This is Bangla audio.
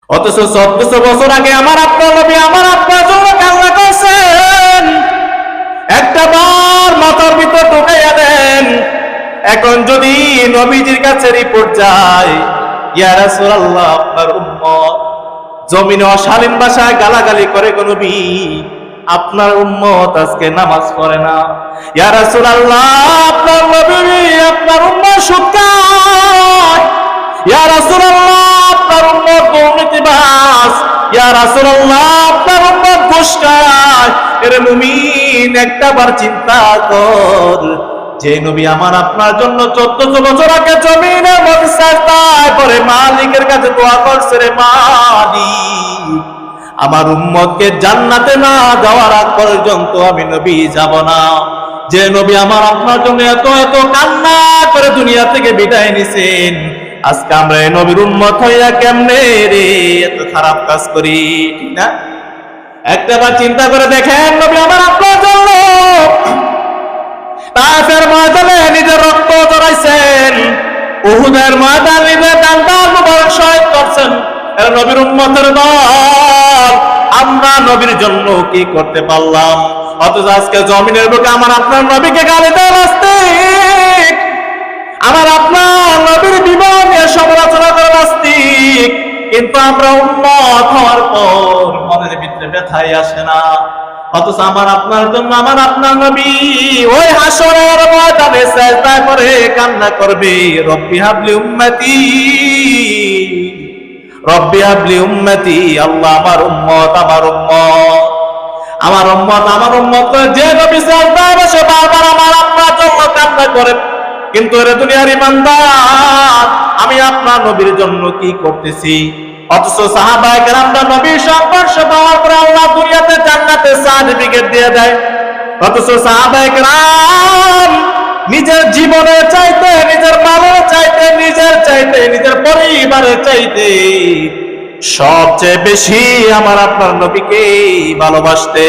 অথচ 1400 বছর আগে আমার আপনার নবী আমার আপনার জন্য কান্না করছেন। একটা বার মাথার ভিতর ঢুকাইয়া দেন। এখন যদি নবীজির কাছে রিপোর্ট যায়, ইয়া রাসূলুল্লাহ, আপনার উম্মত জমিনে অশালীন ভাষায় গালাগালি করে গো নবী, আপনার উম্মত আজকে নামাজ পড়ে না। ইয়া রাসূলুল্লাহ, আপনার নবী আপনার উম্মত সুৎখায়। ইয়া রাসূলুল্লাহ, আপনার উম্মত দুর্নীতিবাজ। ইয়া রাসূলুল্লাহ, আপনার উম্মত ঘুষ খায়। এরে মুমিন, একটাবার চিন্তা কর, যে নবী আমার আপনার জন্য 1400 বছর আগে জমিনের মধ্যে সাজদায় পড়ে মালিকের কাছে দোয়া করছে, রে মালিক, আমার উম্মতকে জান্নাতে না যাওয়ার আগ পর্যন্ত আমি নবী যাব না। যে নবী আমার আপনার জন্য এত এত কান্না করে দুনিয়া থেকে বিদায় নিছেন, আজকে আমরা এই নবীর উম্মত হইয়া কেমনে রে এত খারাপ কাজ করি, ঠিক না? একটাবার চিন্তা করে দেখেন, নবী আমার আপনার জন্য তায়েফের ময়দানে নিজের রক্ত ঝরাইছেন, উহুদের ময়দানে নিজের ডান্ডা মুবারক শহীদ করছেন। এর নবীর উম্মতের দল, আমরা নবীর জন্য কি করতে পারলাম? অথচ আজকে জমিনের বুকে আমার আপনার নবীকে গালি দেওয়া নাস্তিক, আমার আপনার নবীর বিমান নিয়ে সমালোচনা করে নাস্তিক। কিন্তু আমরা উম্মত হওয়ার পর মনের ভিতরে ব্যথাই আসে না। অথচ আমার আপনার জন্য আমার আপনার নবী ওই হাসরের ময়দানে সিজদায় পড়ে কান্না করবে, রব্বি হাবলি উম্মতি, রব্বি হাবলি উম্মতি। আল্লাহ, আমার উম্মত, আমার উম্মত, আমার উম্মত, আমার উম্মত। যে নবী সিজদায় বসে বারবার আমার আপনার জন্য কান্না করে, কিন্তু এর দুনিয়ার ইমানদার, আমি আপনার নবীর জন্য কি করতেছি? অথচ সাহাবায়ে কেরামরা নবীর সংস্পর্শ পাওয়ার পরে আল্লাহ দুনিয়াতে জান্নাতে সার্টিফিকেট দিয়ে দেয়। অথচ সাহাবায়ে কেরাম নিজের জীবনের চাইতে, নিজের মালের চাইতে, নিজের চাইতে, নিজের পরিবারের চাইতে সবচেয়ে বেশি আমার আপনার নবীকে ভালোবাসতে।